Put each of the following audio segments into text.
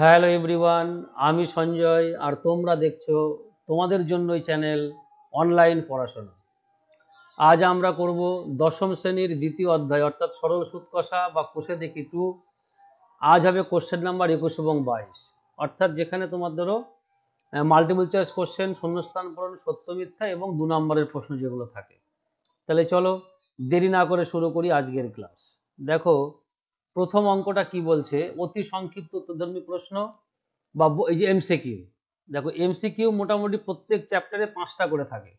Hello everyone, আমি সঞ্জয় আর তোমরা দেখছো তোমাদের জন্যই চ্যানেল অনলাইন পড়াশোনা। আজ আমরা করব দশম শ্রেণীর দ্বিতীয় অধ্যায় অর্থাৎ সরল সুদ কষা বা কষে দেখি 2। আজ হবে কোশ্চেন নাম্বার 21 এবং 22, অর্থাৎ যেখানে তোমার ধরো মাল্টিপল চয়েস কোশ্চেন, শূন্যস্থান পূরণ, সত্য মিথ্যা এবং 2 নম্বরের প্রশ্ন যেগুলো থাকে। তাহলে চলো দেরি না করে শুরু করি আজকের ক্লাস। দেখো প্রথম অঙ্কটা কি বলছে, অতি সংক্ষিপ্ত উত্তরধর্মী প্রশ্ন বা এই যে এমসিকিউ। দেখো এমসিকিউ মোটামুটি প্রত্যেক চ্যাপ্টারে 5টা করে থাকে,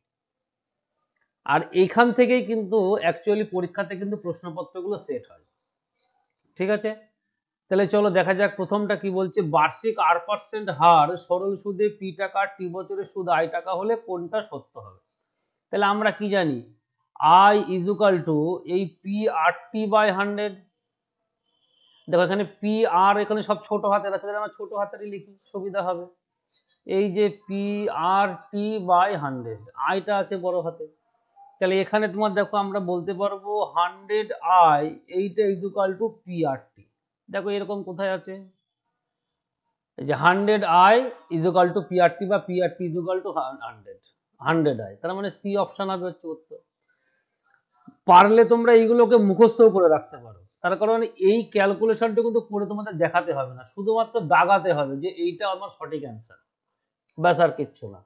আর এইখান থেকেই কিন্তু অ্যাকচুয়ালি পরীক্ষাতে কিন্তু প্রশ্নপত্রগুলো সেট হয়। ঠিক আছে, তাহলে চলো দেখা যাক প্রথমটা কি বলছে। বার্ষিক 8% হার সরল সুদে পি টাকা, টি বছরের সুদ আই টাকা হলে কোনটা সত্য হবে? তাহলে আমরা কি জানি, আই ইজুকাল টু এই পি আর টি বাই 100। দেখো এখানে পি আর এখানে সব ছোট হাতের আছে, আমরা ছোট হাতেরই লিখি, সুবিধা হবে। এই যে পি আর টি বাই 100, আইটা আছে বড় হাতে। তাহলে এখানে তোমার দেখো আমরা বলতে পারবো 100 আই এইটা equal to P R T. দেখো এরকম কোথায় আছে, এই যে 100 I equal to P R T বা P R T equal to 100 I, তার মানে সি অপশন হবে হচ্ছে উত্তর। পারলে তোমরা এইগুলোকে মুখস্থ করে রাখতে পারো, তার কারণ এই ক্যালকুলেশনটা কিন্তু করে তোমাদের দেখাতে হবে না, শুধুমাত্র দাগাতে হবে যে এইটা আমার সঠিক অ্যান্সার, ব্যাস আর কিচ্ছু না।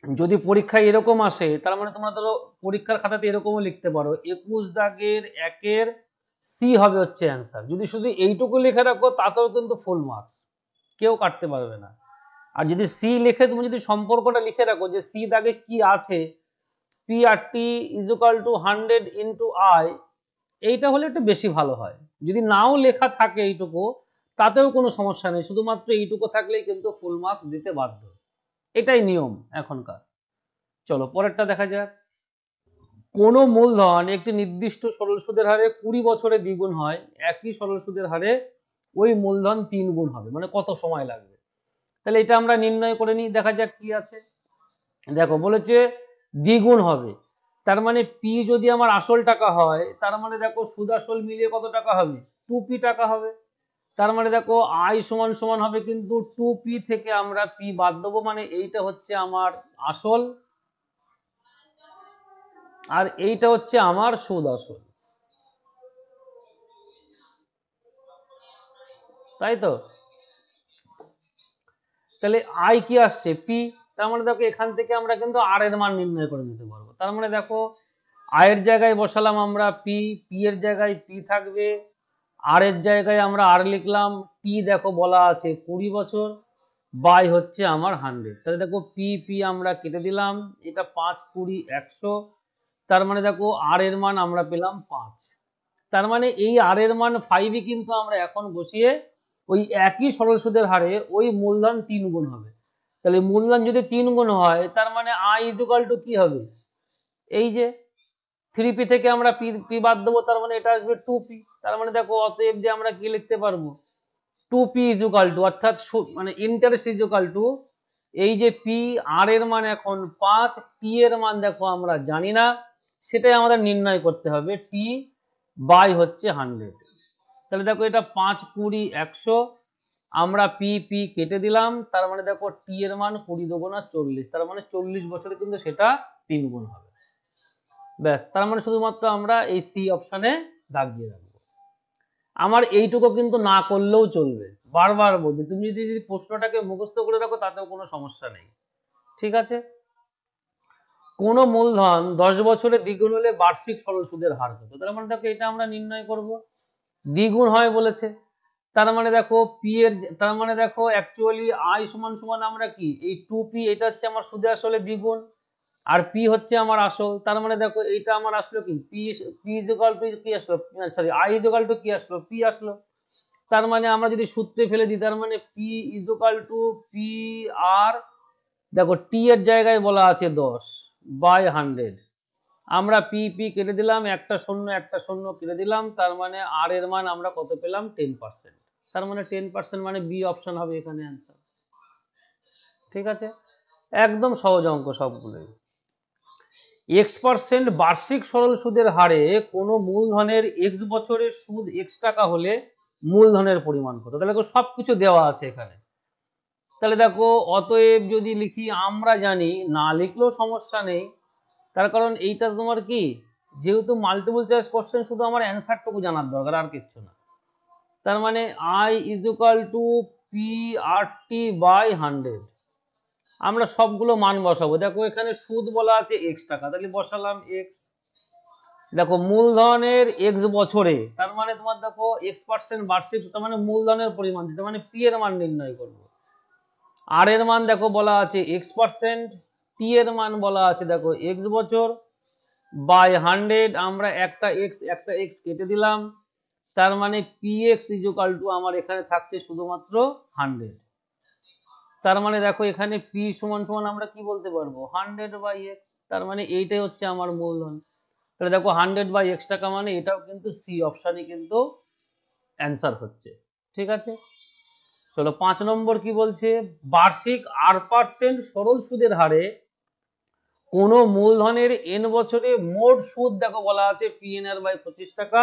যদি পরীক্ষায় এরকম আসে তার মানে তোমরা ধরো পরীক্ষার খাতাতে এরকমও লিখতে পারো 21 দাগের 1-এর সি হবে হচ্ছে অ্যান্সার। যদি শুধু এইটুকু লিখে রাখো তাতেও কিন্তু ফুল মার্কস, কেউ কাটতে পারবে না। আর যদি সি লিখে তুমি যদি সম্পর্কটা লিখে রাখো যে সি দাগে কি আছে, P R T equal to 100 into I, এইটা হলে একটু বেশি ভালো হয়। যদি নাও লেখা থাকে এইটুকু তাতেও কোনো সমস্যা নেই, শুধুমাত্র এইটুকু থাকলেই কিন্তু ফুল মার্কস দিতে বাধ্য, এটাই নিয়ম এখনকার। চলো পরেরটা দেখা যাক। কোনো মূলধন একটি নির্দিষ্ট সরল সুদের হারে 20 বছরে দ্বিগুণ হয়, একই সরল সুদের হারে ওই মূলধন 3 গুণ হবে, মানে কত সময় লাগবে? তাহলে এটা আমরা নির্ণয় করে নিই, দেখা যাক কি আছে। দেখো বলেছে দ্বিগুণ হবে, তার মানে পি যদি আমার আসল টাকা হয় তার মানে দেখো সুদ আসল মিলিয়ে কত টাকা হবে, 2p টাকা হবে। তার মানে দেখো আই সমান সমান হবে কিন্তু 2p থেকে আমরা পি বাদ দেবো, মানে এইটা হচ্ছে আমার আসল আর এইটা হচ্ছে আমার সুদ আসল, তাই তো? তাহলে আই কি আসছে, পি। তার মানে দেখো এখান থেকে আমরা কিন্তু আর এর মান নির্ণয় করে নিতে পারবো। তার মানে দেখো আয়ের জায়গায় বসালাম আমরা পি, পি এর জায়গায় পি থাকবে, আর এর জায়গায় আমরা আর লিখলাম, টি দেখো বলা আছে 20 বছর, বাই হচ্ছে আমার 100। তাহলে দেখো পি পি আমরা কেটে দিলাম, এটা 5 20 100, তার মানে দেখো আর এর মান আমরা পেলাম 5। তার মানে এই আর এর মান 5ই কিন্তু আমরা এখন বসিয়ে ওই একই সরল সুদের হারে ওই মূলধন 3 গুণ হবে। তাহলে মূলধন যদি 3 গুণ হয় তার মানে আই ইকুয়াল টু কি হবে, এই যে 3p থেকে আমরা পি বাদ দেবো, তার মানে এটা আসবে 2p। তার মানে দেখো অতএব যে আমরা কি লিখতে পারবো, 2p ইকুয়াল টু, অর্থাৎ মানে ইন্টারেস্ট ইকুয়াল টু, এই যে পি আর এর মান এখন 5, টি এর মান দেখো আমরা জানি না, সেটাই আমাদের নির্ণয় করতে হবে, টি বাই হচ্ছে 100। তাহলে দেখো এটা 5 20 100, আমরা পি পি কেটে দিলাম, তার মানে দেখো টি এর মান 20 দুগুণা 40, তার মানে 40 বছরে কিন্তু সেটা 3 গুণ হবে। ব্যাস, তার মানে শুধুমাত্র আমরা এই সি অপশনে দাগ দিয়ে রাখবো। আমার এইটুকু কিন্তু না করলেও চলবে, বারবার বলছি তুমি যদি প্রশ্নটাকে মুখস্থ করে রাখো তাতেও কোনো সমস্যা নেই। ঠিক আছে, কোন মূলধন 10 বছরে দ্বিগুণ হলে বার্ষিক সরল সুদের হার কত? তার মানে দেখো এটা আমরা নির্ণয় করব, দ্বিগুণ হয় বলেছে, তার মানে দেখো পি এর, তার মানে দেখো অ্যাকচুয়ালি আই সমান সমান আমরা কি এই 2p, এটা হচ্ছে আমার সুদে আসলে দ্বিগুণ, আর পি হচ্ছে আমার আসল। তার মানে দেখো এইটা আমার আসলো কি পি, পি ইকুয়াল টু কি আসলো, সরি আই ইকুয়াল টু কি আসলো, পি আসলো। তার মানে আমরা যদি সূত্রে ফেলে দিই তার মানে পি ইকুয়াল টু পি আর, দেখো টি এর জায়গায় বলা আছে 10 বাই 100, আমরা পি পি কেটে দিলাম, একটা শূন্য একটা শূন্য কেটে দিলাম, তার মানে আর এর মান আমরা কত পেলাম, 10%। তার মানে 10% মানে বি অপশন হবে এখানে অ্যান্সার। ঠিক আছে, একদম সহজ অঙ্ক সবগুলোই। x% বার্ষিক সরল সুদের হারে কোনো মূলধনের x বছরের সুদ x টাকা হলে মূলধনের পরিমাণ কত। তাহলে দেখো সবকিছু দেওয়া আছে এখানে। তাহলে দেখো অতএব যদি লিখি, আমরা জানি, না লিখলেও সমস্যা নেই, তার কারণ এইটা তোমার কি, যেহেতু মাল্টিপল চয়েস কোশ্চেন, শুধু আমার অ্যান্সারটুকু জানার দরকার, আর কিচ্ছু না। তার মানে I is equal to P R T by 100। আমরা সবগুলো মান বসাবো। দেখো এখানে সুদ বলা আছে x টাকা, তাহলে বসালাম x। দেখো মূলধনের x বছরে, তার মানে তোমার দেখো x% বার্ষিক, তার মানে মূলধনের পরিমাণ, তার মানে p এর মান নির্ণয় করবো। আর এর মান দেখো বলা আছে x%, t এর মান বলা আছে দেখো x বছর, বাই 100, আমরা একটা x কেটে দিলাম, তার মানে px ইকুয়াল টু আমার এখানে থাকছে শুধুমাত্র 100। তার মানে দেখো এখানে p সমান সমান আমরা কি বলতে পারবো, 100/x। তার মানে এইটাই হচ্ছে আমার মূলধন। তাহলে দেখো 100/x টাকা, মানে এটাও কিন্তু সি অপশানই কিন্তু অ্যান্সার হচ্ছে। ঠিক আছে, চলো 5 নম্বর কি বলছে, বার্ষিক r% সরল সুদের হারে কোন মূলধনের n বছরে মোট সুদ দেখো বলা আছে PNR/25 টাকা,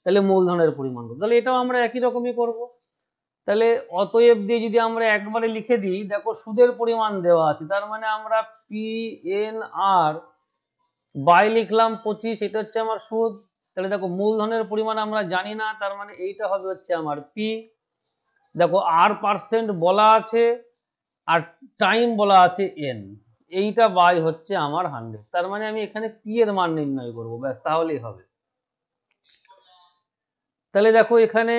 তাহলে মূলধনের পরিমাণ কত। তাহলে এটাও আমরা একই রকমই করব। তাহলে অতএব দিয়ে যদি আমরা একবারে লিখে দিই, দেখো সুদের পরিমাণ দেওয়া আছে, তার মানে আমরা PNR বাই লিখলাম 25, এটা হচ্ছে আমার সুদ। তাহলে দেখো মূলধনের পরিমাণ আমরা জানি না, তার মানে এইটা হবে হচ্ছে আমার P। দেখো r% বলা আছে আর টাইম বলা আছে n, এইটা বাই হচ্ছে আমার 100। তার মানে আমি এখানে p এর মান নির্ণয় করব, ব্যাস তাহলেই হবে। তাহলে দেখো এখানে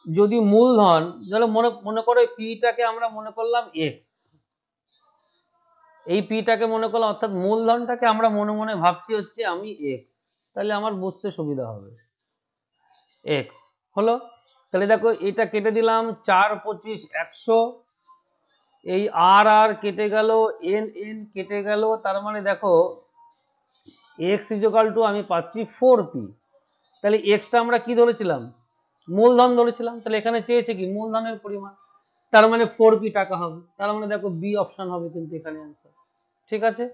যদি মূলধন, তাহলে মনে করো পিটাকে আমরা মনে করলাম x, এই পিটাকে মনে করলাম, অর্থাৎ মূলধনটাকে আমরা মনে মনে ভাবছি হচ্ছে আমি x, তাহলে আমার বুঝতে সুবিধা হবে। x হলো, তাহলে দেখো এটা কেটে দিলাম, 4 25 100, এই আর আর কেটে গেল, এন এন কেটে গেল, তার মানে দেখো এক্স ইকুয়াল টু আমি পাচ্ছি 4p। তাহলে এক্সটা আমরা কি ধরেছিলাম, মূলধন ধরেছিলাম, তাহলে এখানে চেয়েছে কি মূলধনের পরিমাণ, তার মানে 4p টাকা হবে। তার মানে দেখো বি অপশন হবে কিন্তু এখানে অ্যান্সার। ঠিক আছে,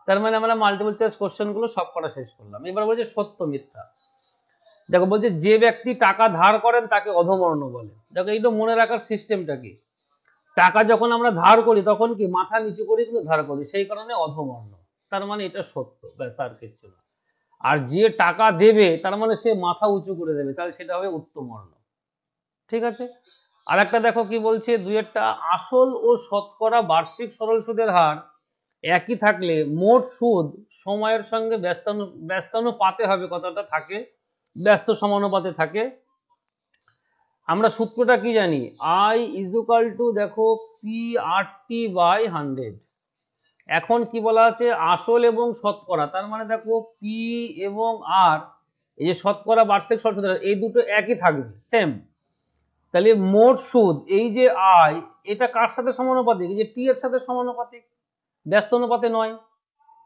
তার মানে আমরা মাল্টিপল চয়েস কোশ্চেন গুলো সব করা শেষ করলাম। এবার বলছে সত্য মিথ্যা। দেখো বলছে যে ব্যক্তি টাকা ধার করেন তাকে অধমর্ণ বলে। দেখো এইটা মনে রাখার সিস্টেমটা কি, টাকা যখন আমরা ধার করি তখন কি মাথা নিচু করে কিন্তু ধার করি, সেই কারণে অধমর্ণ। তার মানে এটা সত্য, ব্যাস আর কিচ্ছু না। আর যে টাকা দেবে তার মানে সে মাথা উঁচু করে দেবে, তাহলে সেটা হবে উত্তমর্ণ। ঠিক আছে, আর একটা দেখো কি বলছে, দুইয়েরটা, আসল ও শতকরা বার্ষিক সরল সুদের হার একই থাকলে মোট সুদ সময়ের সঙ্গে ব্যস্তানুপাতে হবে, কথাটা থাকে ব্যস্ত সমানুপাতে থাকে। আমরা সূত্রটা কি জানি, আই ইজ ইকুয়াল টু দেখো PRT/100। এখন কি বলা আছে, আসল এবং শতকরা, তার মানে দেখো পি এবং আর, এই যে শতকরা বার্ষিক সরল সুদের হার, এই দুটো একই থাকবে, সেম। তাহলে মোট সুদ, এই যে আয়, এটা কার সাথে সমানুপাতিক, এই যে টি এর সাথে সমানুপাতিক, ব্যস্ত অনুপাতে নয়।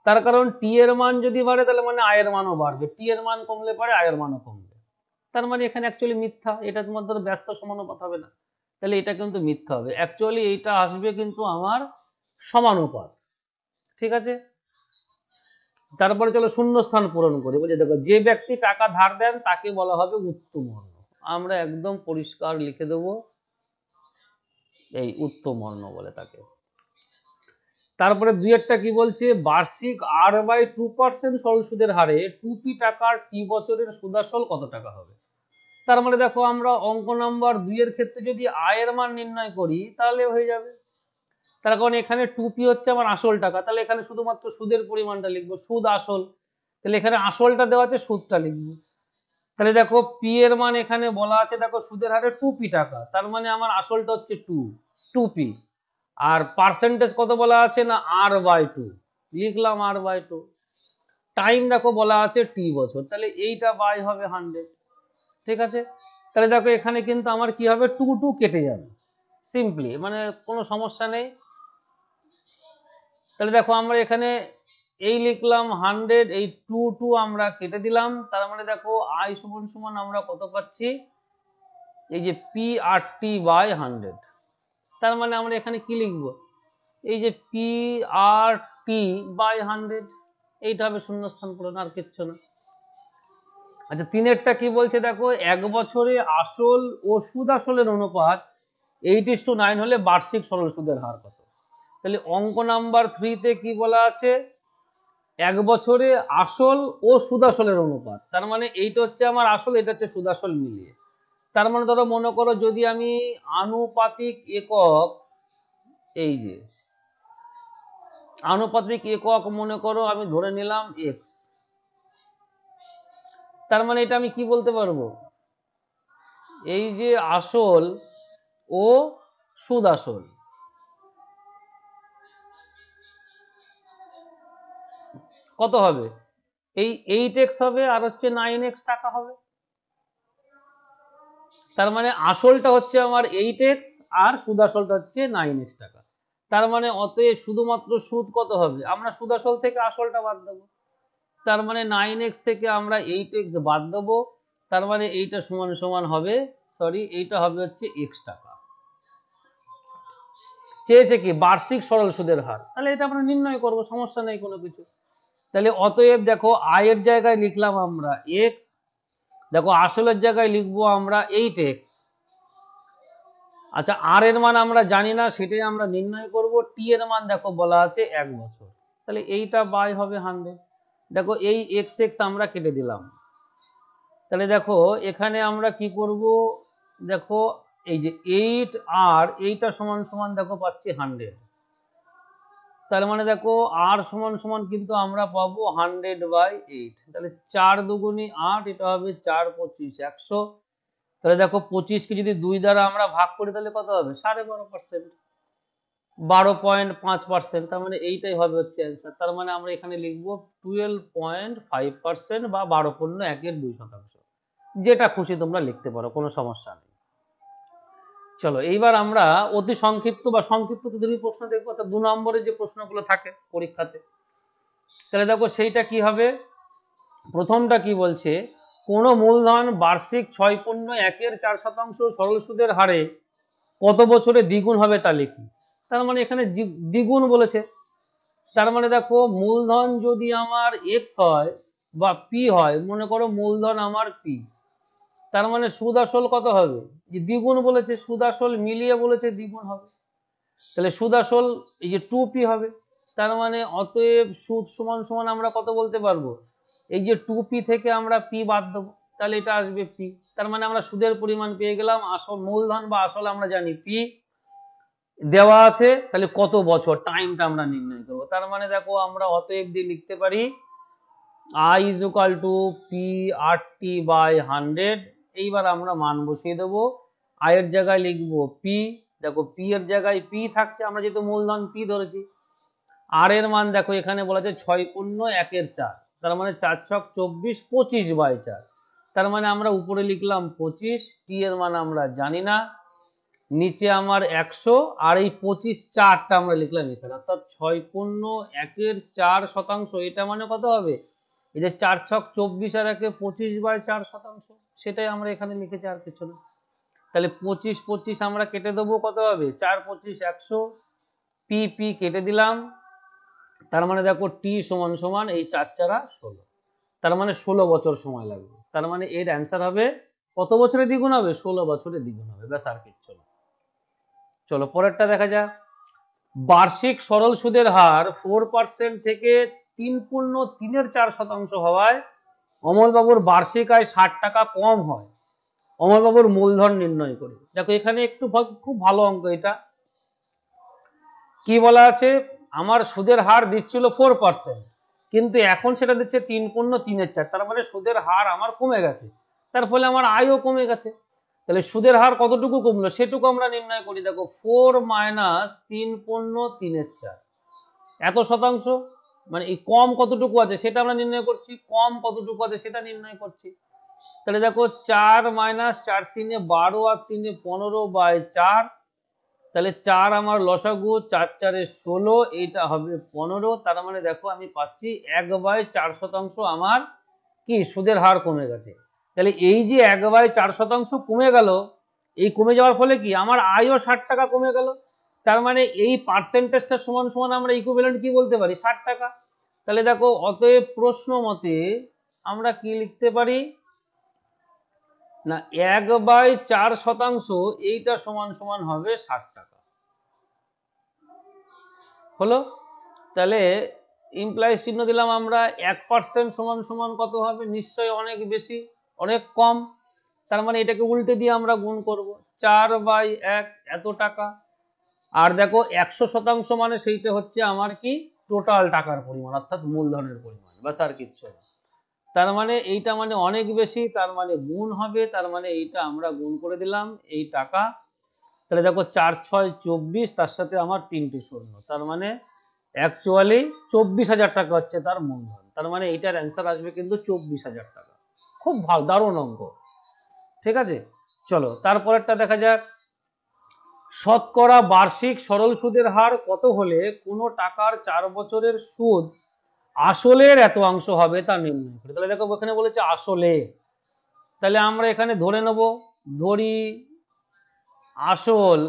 তার কারণ টি এর মান যদি বাড়ে তাহলে মানে আয়ের মানও বাড়বে, টি এর মান কমলে পারে আয়ের মানও কমবে। তার মানে এখানে অ্যাকচুয়ালি মিথ্যা, এটা তোমার ধরো ব্যস্ত সমানুপাত হবে না, তাহলে এটা কিন্তু মিথ্যা হবে। অ্যাকচুয়ালি এইটা আসবে কিন্তু আমার সমানুপাত। ঠিক আছে, তারপরে চলো শূন্যস্থান পূরণ করি। বলছে দেখো যে ব্যক্তি টাকা ধার দেন তাকে বলা হবে উত্তমর্ণ। আমরা একদম পরিষ্কার লিখে দেব এই উত্তমর্ণ বলে তাকে। তারপরে দুইয়েরটা কি বলছে, বার্ষিক r/2% সরল সুদের হারে 2p টাকার টি বছরের সুদাসল কত টাকা হবে। তার মানে দেখো আমরা অঙ্ক নাম্বার 2 এর ক্ষেত্রে যদি আয়ের মান নির্ণয় করি তাহলে হয়ে যাবে। তার কারণ এখানে 2p হচ্ছে আমার আসল টাকা, তাহলে এখানে শুধুমাত্র সুদের পরিমাণটা লিখবো, সুদ আসল, তাহলে এখানে আসলটা দেওয়া আছে, সুদটা লিখবো। তাহলে দেখো পি এর মান এখানে বলা আছে দেখো সুদের হারে 2p টাকা, তার মানে আমার আসলটা হচ্ছে 2p, আর পার্সেন্টেজ কত বলা আছে না r/2, লিখলাম r/2। টাইম দেখো বলা আছে টি বছর, তাহলে এইটা বাই হবে 100। ঠিক আছে, তাহলে দেখো এখানে কিন্তু আমার কি হবে, 2 কেটে যাবে সিম্পলি, মানে কোনো সমস্যা নেই। তাহলে দেখো আমরা এখানে এই লিখলাম 100, এই 2 আমরা কেটে দিলাম, তার মানে দেখো আই সমান সমান আমরা কত পাচ্ছি, এই যে PRT/100। তার মানে আমরা এখানে কি লিখবো, এই যে PRT/100, এইটা হবে শূন্যস্থান পূরণ, আর কিচ্ছু না। আচ্ছা, তিনেরটা কি বলছে দেখো, 1 বছরে আসল ও সুদ আসলের অনুপাত 8:9 হলে বার্ষিক সরল সুদের হার কত? তাহলে অঙ্ক নাম্বার 3 তে কি বলা আছে, 1 বছরে আসল ও সুদ আসলের অনুপাত, তার মানে এইটা হচ্ছে আমার আসল, এটা হচ্ছে সুদ আসল মিলিয়ে। তার মানে ধরো মনে করো যদি আমি আনুপাতিক একক, এই যে আনুপাতিক একক মনে করো আমি ধরে নিলাম এক্স, তার মানে এটা আমি কি বলতে পারবো, এই যে আসল ও সুদ আসল, কত হবে, এই 8x হবে আর হচ্ছে 9x টাকা হবে। তার মানে আসলটা হচ্ছে আমার 8x আর সুদ আসলটা হচ্ছে 9x টাকা। তার মানে অতএব শুধুমাত্র সুদ কত হবে, আমরা সুদ আসল থেকে আসলটা বাদ দেবো, তার মানে 9x থেকে আমরা 8x বাদ দেবো, তার মানে এইটা সমান সমান হবে, সরি এইটা হবে হচ্ছে x টাকা। চেয়েছে কি বার্ষিক সরল সুদের হার, তাহলে এটা আমরা নির্ণয় করব, সমস্যা নেই কোনো কিছু। তাহলে অতএব দেখো আয়ের জায়গায় লিখলাম আমরা x, দেখো আসলের জায়গায় লিখবো আমরা 8x। আচ্ছা, আর এর মান আমরা জানি না, সেটাই আমরা নির্ণয় করব। টি এর মান দেখো বলা আছে 1 বছর, তাহলে এইটা বাই হবে 100। দেখো এই এক্স এক্স আমরা কেটে দিলাম, তাহলে দেখো এখানে আমরা কি করব, দেখো এই যে 8 আর এইটা সমান সমান দেখো পাচ্ছি 100, তার মানে দেখো আর সমান সমান কিন্তু আমরা পাবো 100/8, তাহলে 4 দুগুণী 8, এটা হবে 4 25 100। তাহলে দেখো 25কে যদি 2 দ্বারা আমরা ভাগ করি তাহলে কত হবে, 12.5%, 12.5%, তার মানে এইটাই হবে হচ্ছে অ্যান্সার। তার মানে আমরা এখানে লিখবো 12.5% বা 12.1%, যেটা খুশি তোমরা লিখতে পারো, কোনো সমস্যা নেই। চলো এইবার আমরা অতি সংক্ষিপ্ত বা সংক্ষিপ্ত তুমি প্রশ্ন দেখবো, অর্থাৎ 2 নম্বরের যে প্রশ্নগুলো থাকে পরীক্ষাতে। তাহলে দেখো সেইটা কি হবে, প্রথমটা কি বলছে, কোন মূলধন বার্ষিক 6.1% সরল সুদের হারে কত বছরে দ্বিগুণ হবে তা লিখি। তার মানে এখানে দ্বিগুণ বলেছে, তার মানে দেখো মূলধন যদি আমার এক্স হয় বা পি হয়, মনে করো মূলধন আমার পি, তার মানে সুদ আসল কত হবে, যে দ্বিগুণ বলেছে, সুদ আসল মিলিয়ে বলেছে দ্বিগুণ হবে, তাহলে সুদ আসল এই যে 2p হবে। তার মানে অতএব সুদ সমান সমান আমরা কত বলতে পারবো, এই যে 2p থেকে আমরা p বাদ দেবো, তাহলে এটা আসবে p। তার মানে আমরা সুদের পরিমাণ পেয়ে গেলাম, আসল মূলধন বা আসল আমরা জানি p দেওয়া আছে, তাহলে কত বছর টাইমটা আমরা নির্ণয় করবো। তার মানে দেখো আমরা অতএব দিয়ে লিখতে পারি i = p/100। এইবার আমরা মান বসিয়ে দেবো, আয়ের জায়গায় লিখবো p, দেখো p এর জায়গায় p থাকছে, আমরা যেহেতু মূলধন p ধরেছি। আর এর মান দেখো এখানে বলা আছে 6.1/4, তার মানে 4 ছক 24, 25/4, তার মানে আমরা উপরে লিখলাম 25, টি এর মান আমরা জানি না, নিচে আমার 100, আর এই 25/4টা আমরা লিখলাম এখানে, অর্থাৎ 6.1/4%, এটা মানে কত হবে, এই যে 4 ছক 24 আর 1 25/4%, সেটাই আমরা এখানে লিখেছি, আর কিছু না। তাহলে 25 25 আমরা কেটে দেবো, কত হবে 4 25 100, পি পি কেটে দিলাম, তার মানে দেখো টি সমান সমান এই 4 4 16, তার মানে 16 বছর সময় লাগবে। তার মানে এর অ্যান্সার হবে কত বছরে দ্বিগুণ হবে, 16 বছরে দ্বিগুণ হবে, ব্যাস আর কিচ্ছু না। চলো পরেরটা দেখা যাক, বার্ষিক সরল সুদের হার 4% থেকে 3.34% হওয়ায় অমলবাবুর বার্ষিক আয় 60 টাকা কম হয়, অমলবাবুর মূলধন নির্ণয় করে। দেখো এখানে একটু খুব ভালো অঙ্ক, এটা কি বলা আছে, আমার সুদের হার দিচ্ছিল 4%, কিন্তু এখন সেটা দিচ্ছে 3.34, তার মানে সুদের হার আমার কমে গেছে, তার ফলে আমার আয়ও কমে গেছে। তাহলে সুদের হার কতটুকু কমলো সেটুকু আমরা নির্ণয় করি। দেখো 4 - 3.34, এত শতাংশ, মানে এই কম কতটুকু আছে সেটা আমরা নির্ণয় করছি, কম কতটুকু আছে সেটা নির্ণয় করছি। তাহলে দেখো 4 - 4 × 3 = 12 আর 3 = 15/4, তাহলে 4 আমার লসাগু, 4 × 4 = 16, এইটা হবে 15, তার মানে দেখো আমি পাচ্ছি 1/4% আমার কি সুদের হার কমে গেছে। তাহলে এই যে 1/4% কমে গেল, এই কমে যাওয়ার ফলে কি আমার আয়ও 60 টাকা কমে গেল, তার মানে এই পার্সেন্টেজটা সমান সমান আমরা ইকুইভ্যালেন্ট কি বলতে পারি, 60 টাকা। তাহলে দেখো অতএব প্রশ্ন মতে আমরা কি লিখতে পারি, না 1/4 এইটা সমান সমান হবে 60 টাকা। হলো? তাহলে ইমপ্লাইজ চিহ্ন দিলাম আমরা। 1% সমান সমান কত হবে? নিশ্চয়ই অনেক বেশি, অনেক কম। তার মানে এটাকে উল্টে দিয়ে আমরা গুণ করব, 4/1 এত টাকা। আর দেখো 100% মানে সেইটা হচ্ছে আমার কি টোটাল টাকার পরিমাণ, অর্থাৎ মূলধনের পরিমাণ, বাস আর কিচ্ছু না। তার মানে এইটা মানে অনেক বেশি, তার মানে গুণ হবে, তার মানে এইটা আমরা গুণ করে দিলাম এই টাকা। তাহলে দেখো 4 6 24, তার সাথে আমার 3টে শূন্য, তার মানে অ্যাকচুয়ালি 24,000 টাকা হচ্ছে তার মূলধন। তার মানে এইটার অ্যান্সার আসবে কিন্তু 24,000 টাকা। খুব ভালো, দারুণ অঙ্ক। ঠিক আছে, চলো তারপরেরটা দেখা যাক। শতকরা বার্ষিক সরল সুদের হার কত হলে কোনো টাকার 4 বছরের সুদ আসলের এত অংশ হবে তা নির্ণয় করে। তাহলে দেখো এখানে বলেছে আসলে, তাহলে আমরা এখানে ধরে নেব, ধরি আসল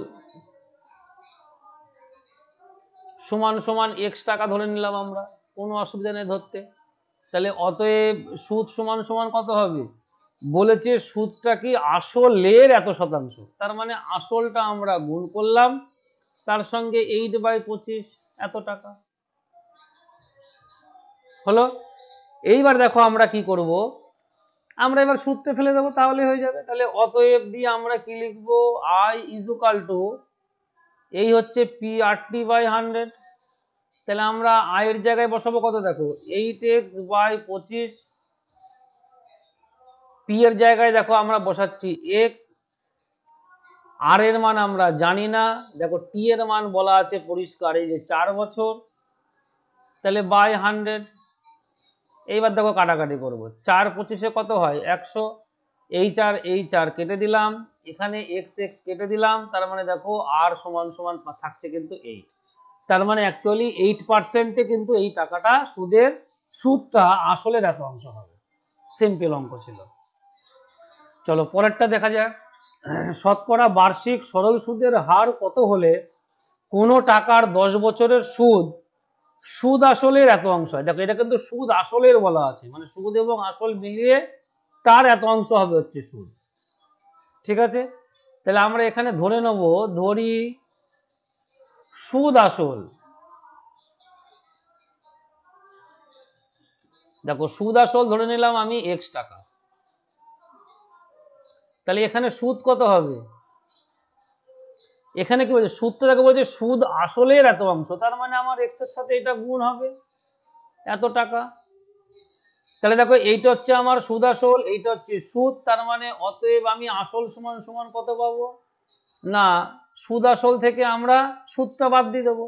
সমান সমান x টাকা ধরে নিলাম আমরা, কোনো অসুবিধা নেই ধরতে। তাহলে অতএব সুদ সমান সমান কত হবে? বলেছে সুদটা কি আসলের এত শতাংশ, তার মানে আসলটা আমরা গুণ করলাম তার সঙ্গে 8/25 এত টাকা। হলো? এইবার দেখো আমরা কি করব, আমরা এবার সূত্রে ফেলে দেবো, তাহলে হয়ে যাবে। তাহলে অতএব দিয়ে আমরা কি লিখবো, I ইজ ইকুয়াল টু, এই হচ্ছে P/100। তাহলে আমরা I এর জায়গায় বসাবো কত, দেখো 8x/25, P এর জায়গায় দেখো আমরা বসাচ্ছি x, আর এর মান আমরা জানি না, দেখো t এর মান বলা আছে পরিষ্কার, এই যে 4 বছর, তাহলে বাই 100। এইবার দেখো কাটাকাটি করব, 4/25 কত হয় 100, এই 4 কেটে দিলাম, এখানে x কেটে দিলাম, তার মানে দেখো r সমান সমান থাকছে কিন্তু 8। তার মানে অ্যাকচুয়ালি 8%-এ কিন্তু এই টাকাটা সুদটা আসলের এত অংশ হবে। সিম্পল অঙ্ক ছিল। চলো পরেরটা দেখা যাক। শতকরা বার্ষিক সরল সুদের হার কত হলে কোনো টাকার 10 বছরের সুদ আসলের এত অংশ হয়। দেখো এটা কিন্তু সুদ আসলের বলা আছে, মানে সুদ এবং আসল মিলিয়ে তার এত অংশ হবে হচ্ছে সুদ। ঠিক আছে, তাহলে আমরা এখানে ধরে নেব, ধরি সুদ আসল। দেখো সুদ আসল ধরে নিলাম আমি x টাকা, তাহলে এখানে সুদ কত হবে, এখানে কি বলছে সুদটা দেখো বলছে সুদ আসলের এত অংশ, তার মানে আমার x এর সাথে এটা গুণ হবে এত টাকা। তাহলে দেখো এইটা হচ্ছে আমার সুদ আসল, এইটা হচ্ছে সুদ, তার মানে অতএব আমি আসল সমান সমান কত পাবো না, সুদ আসল থেকে আমরা সুদটা বাদ দিয়ে দেবো,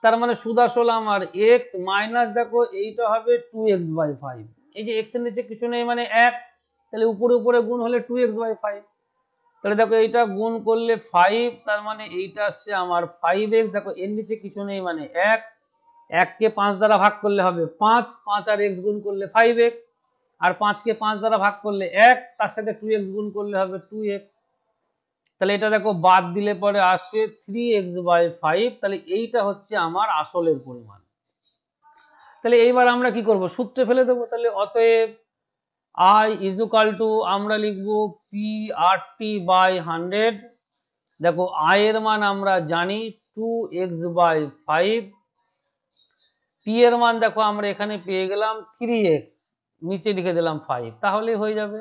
তার মানে সুদ আসল আমার x মাইনাস দেখো এইটা হবে 2x/5, এই যে x এর নিচে কিছু নেই মানে 1, তাহলে উপরে উপরে গুণ হলে 2x/5, তাহলে দেখো এইটা গুণ করলে 5, তার মানে এইটা আসছে আমার 5x, দেখো এর নিচে কিছু নেই মানে 1, 1কে 5 দ্বারা ভাগ করলে হবে 5, 5 আর x গুণ করলে 5x, আর 5কে 5 দ্বারা ভাগ করলে 1, তার সাথে 2x গুণ করলে হবে 2x, তাহলে এটা দেখো বাদ দিলে পরে আসে 3x/5, তাহলে এইটা হচ্ছে আমার আসলের পরিমাণ। তাহলে এইবার আমরা কি করব, সূত্রে ফেলে দেবো। তাহলে অতএব I ইজ ইকুয়াল টু, আমরা লিখবো P/100। দেখো I এর মান আমরা জানি 2x/5, P এর মান দেখো আমরা এখানে পেয়ে গেলাম 3x, নিচে লিখে দিলাম 5, তাহলেই হয়ে যাবে।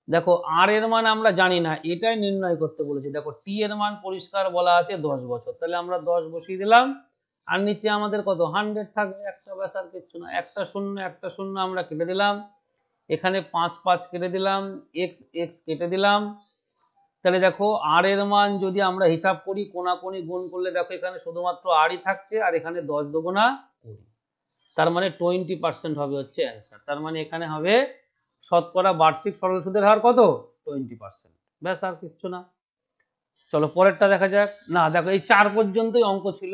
দেখো আর এর মান আমরা জানি না, এটাই নির্ণয় করতে বলেছি। দেখো টি এর মান পরিষ্কার বলা আছে 10 বছর, তাহলে আমরা 10 বসিয়ে দিলাম, আর নিচে আমাদের কত 100 থাকবে একটা, ব্যাস আর কিচ্ছু না। একটা শূন্য আমরা কেটে দিলাম, এখানে 5 5 কেটে দিলাম, x কেটে দিলাম। তাহলে দেখো আর এর মান যদি আমরা হিসাব করি কোনাকুনি গুণ করলে দেখো এখানে শুধুমাত্র আরই থাকছে, আর এখানে 10 দুগুণা 20, তার মানে 20% হবে হচ্ছে অ্যান্সার। তার মানে এখানে হবে শতকরা বার্ষিক সরল সুদের হার কত 20%, ব্যাস আর কিচ্ছু না। চলো পরেরটা দেখা যাক। না দেখো এই 4 পর্যন্তই অঙ্ক ছিল,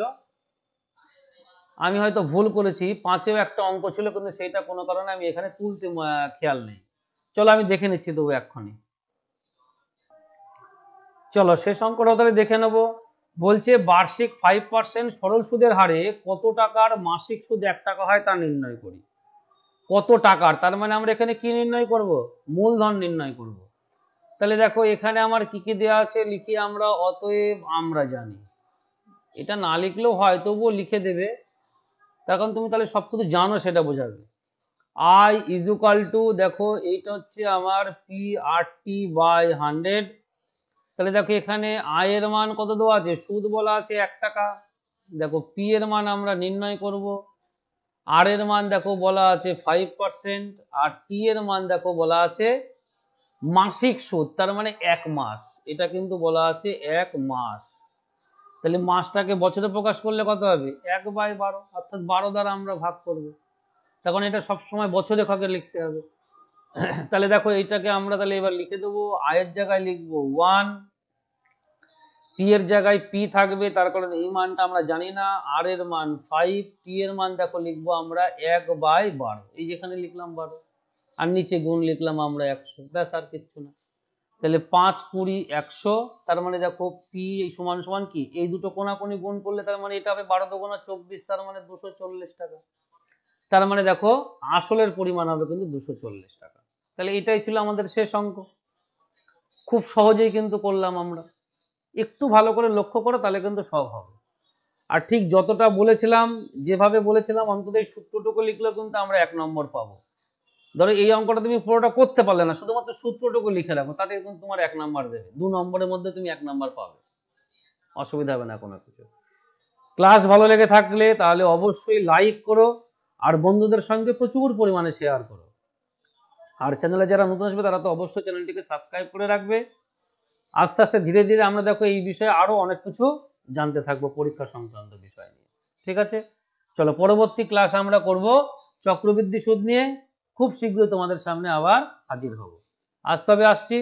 আমি হয়তো ভুল করেছি, 5এও একটা অঙ্ক ছিল কিন্তু সেটা কোনো কারণে আমি এখানে তুলতে খেয়াল নেই। চলো আমি দেখে নিচ্ছি তবু এক্ষুনি। চলো শেষ অঙ্কটা তাহলে দেখে নেব। বলছে বার্ষিক 5% সরল সুদের হারে কত টাকার মাসিক সুদ 1 টাকা হয় তা নির্ণয় করি। কত টাকার, তার মানে আমরা এখানে কি নির্ণয় করব, মূলধন নির্ণয় করব। তাহলে দেখো এখানে আমার কি কি দেওয়া আছে লিখি আমরা, অতএব আমরা জানি। এটা না লিখলেও হয়, তবুও লিখে দেবে, তার কারণ তুমি তাহলে সবকিছু জানো সেটা বোঝাবে। আই ইজ ইকুয়াল টু, দেখো এইটা হচ্ছে আমার পি আর টি বাই 100। তাহলে দেখো এখানে আই এর মান কত দেওয়া আছে, সুদ বলা আছে 1 টাকা। দেখো পি এর মান আমরা নির্ণয় করব, আর এর মান দেখো বলা আছে 5%, আর টি এর মান দেখো বলা আছে মাসিক সুদ, তার মানে 1 মাস, এটা কিন্তু বলা আছে 1 মাস। তাহলে মাসটাকে বছরে প্রকাশ করলে কত হবে, 1/12, অর্থাৎ 12 দ্বারা আমরা ভাগ করব, তখন এটা সবসময় বছরে ভাগে লিখতে হবে। তাহলে দেখো এইটাকে আমরা তাহলে এবার লিখে দেবো, আয়ের জায়গায় লিখবো 1, পি এর জায়গায় পি থাকবে, তার কারণ এই মানটা আমরা জানি না, আর এর মান 5, টি এর মান দেখো লিখবো আমরা 1/12, এই যেখানে লিখলাম 12, আর নিচে গুণ লিখলাম আমরা 100, ব্যাস আর কিচ্ছু না। তাহলে 5, 20, 100, তার মানে দেখো পি সমান সমান কি, এই দুটো কোণাকুণি গুণ করলে তার মানে এটা হবে 12 দুগুণা 24, তার মানে 240 টাকা। তার মানে দেখো আসলের পরিমাণ হবে কিন্তু 240 টাকা। তাহলে এটাই ছিল আমাদের শেষ অঙ্ক। খুব সহজেই কিন্তু করলাম আমরা, একটু ভালো করে লক্ষ্য করো তাহলে কিন্তু সব হবে। আর ঠিক যতটা বলেছিলাম, যেভাবে বলেছিলাম, অন্তত এই সূত্রটুকু লিখলেও কিন্তু আমরা 1 নম্বর পাবো। ধরো এই অঙ্কটা তুমি পুরোটা করতে পারলে না, শুধুমাত্র সূত্রটুকু লিখে রাখো, তাতে কিন্তু তোমার 1 নম্বর দেবে, 2 নম্বরের মধ্যে তুমি 1 নম্বর পাবে, অসুবিধা হবে না কোনো কিছু। ক্লাস ভালো লেগে থাকলে তাহলে অবশ্যই লাইক করো, আর বন্ধুদের সঙ্গে প্রচুর পরিমাণে শেয়ার করো। আর চ্যানেলে যারা নতুন আসবে তারা তো অবশ্যই চ্যানেলটিকে সাবস্ক্রাইব করে রাখবে। আস্তে আস্তে ধীরে ধীরে আমরা দেখো এই বিষয়ে আরো অনেক কিছু জানতে থাকবো পরীক্ষা সংক্রান্ত বিষয় নিয়ে। ঠিক আছে, চলো পরবর্তী ক্লাস আমরা করব চক্রবৃদ্ধি সুদ নিয়ে, খুব শীঘ্রই তোমাদের সামনে আবার হাজির হব। আজ তবে আসছি।